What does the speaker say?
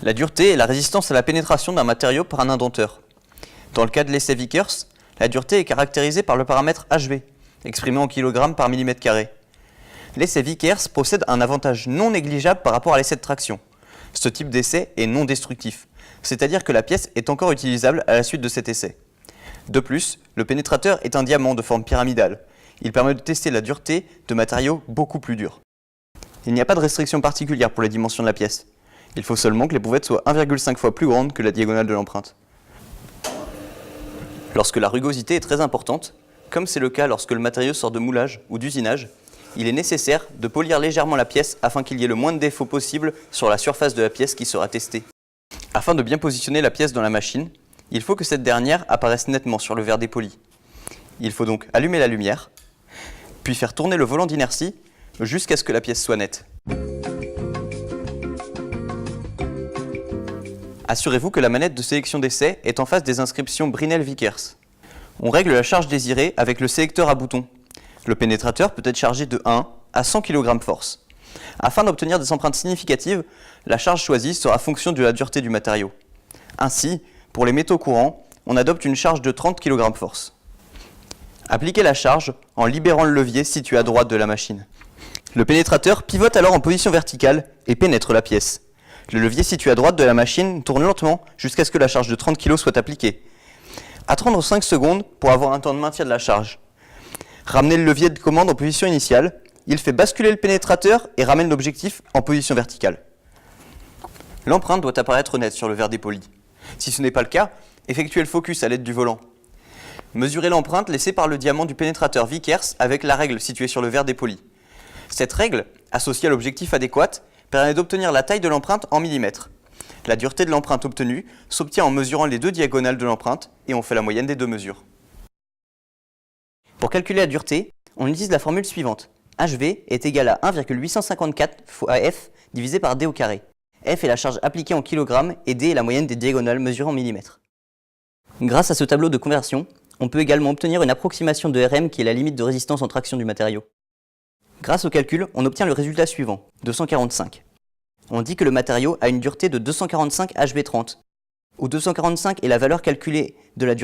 La dureté est la résistance à la pénétration d'un matériau par un indenteur. Dans le cas de l'essai Vickers, la dureté est caractérisée par le paramètre HV, exprimé en kg par millimètre carré. L'essai Vickers possède un avantage non négligeable par rapport à l'essai de traction. Ce type d'essai est non destructif, c'est-à-dire que la pièce est encore utilisable à la suite de cet essai. De plus, le pénétrateur est un diamant de forme pyramidale. Il permet de tester la dureté de matériaux beaucoup plus durs. Il n'y a pas de restriction particulière pour les dimensions de la pièce. Il faut seulement que l'éprouvettes soient 1,5 fois plus grande que la diagonale de l'empreinte. Lorsque la rugosité est très importante, comme c'est le cas lorsque le matériau sort de moulage ou d'usinage, il est nécessaire de polir légèrement la pièce afin qu'il y ait le moins de défauts possible sur la surface de la pièce qui sera testée. Afin de bien positionner la pièce dans la machine, il faut que cette dernière apparaisse nettement sur le verre dépoli. Il faut donc allumer la lumière, puis faire tourner le volant d'inertie jusqu'à ce que la pièce soit nette. Assurez-vous que la manette de sélection d'essai est en face des inscriptions Brinell-Vickers. On règle la charge désirée avec le sélecteur à boutons. Le pénétrateur peut être chargé de 1 à 100 kg force. Afin d'obtenir des empreintes significatives, la charge choisie sera fonction de la dureté du matériau. Ainsi, pour les métaux courants, on adopte une charge de 30 kg force. Appliquez la charge en libérant le levier situé à droite de la machine. Le pénétrateur pivote alors en position verticale et pénètre la pièce. Le levier situé à droite de la machine tourne lentement jusqu'à ce que la charge de 30 kg soit appliquée. Attendre 5 secondes pour avoir un temps de maintien de la charge. Ramenez le levier de commande en position initiale. Il fait basculer le pénétrateur et ramène l'objectif en position verticale. L'empreinte doit apparaître nette sur le verre dépoli. Si ce n'est pas le cas, effectuez le focus à l'aide du volant. Mesurez l'empreinte laissée par le diamant du pénétrateur Vickers avec la règle située sur le verre dépoli. Cette règle, associée à l'objectif adéquat, permet d'obtenir la taille de l'empreinte en millimètres. La dureté de l'empreinte obtenue s'obtient en mesurant les deux diagonales de l'empreinte et on fait la moyenne des deux mesures. Pour calculer la dureté, on utilise la formule suivante. HV est égal à 1,854 fois F divisé par D au carré. F est la charge appliquée en kg et D est la moyenne des diagonales mesurées en millimètres. Grâce à ce tableau de conversion, on peut également obtenir une approximation de Rm qui est la limite de résistance en traction du matériau. Grâce au calcul, on obtient le résultat suivant, 245. On dit que le matériau a une dureté de 245 HV30, où 245 est la valeur calculée de la dureté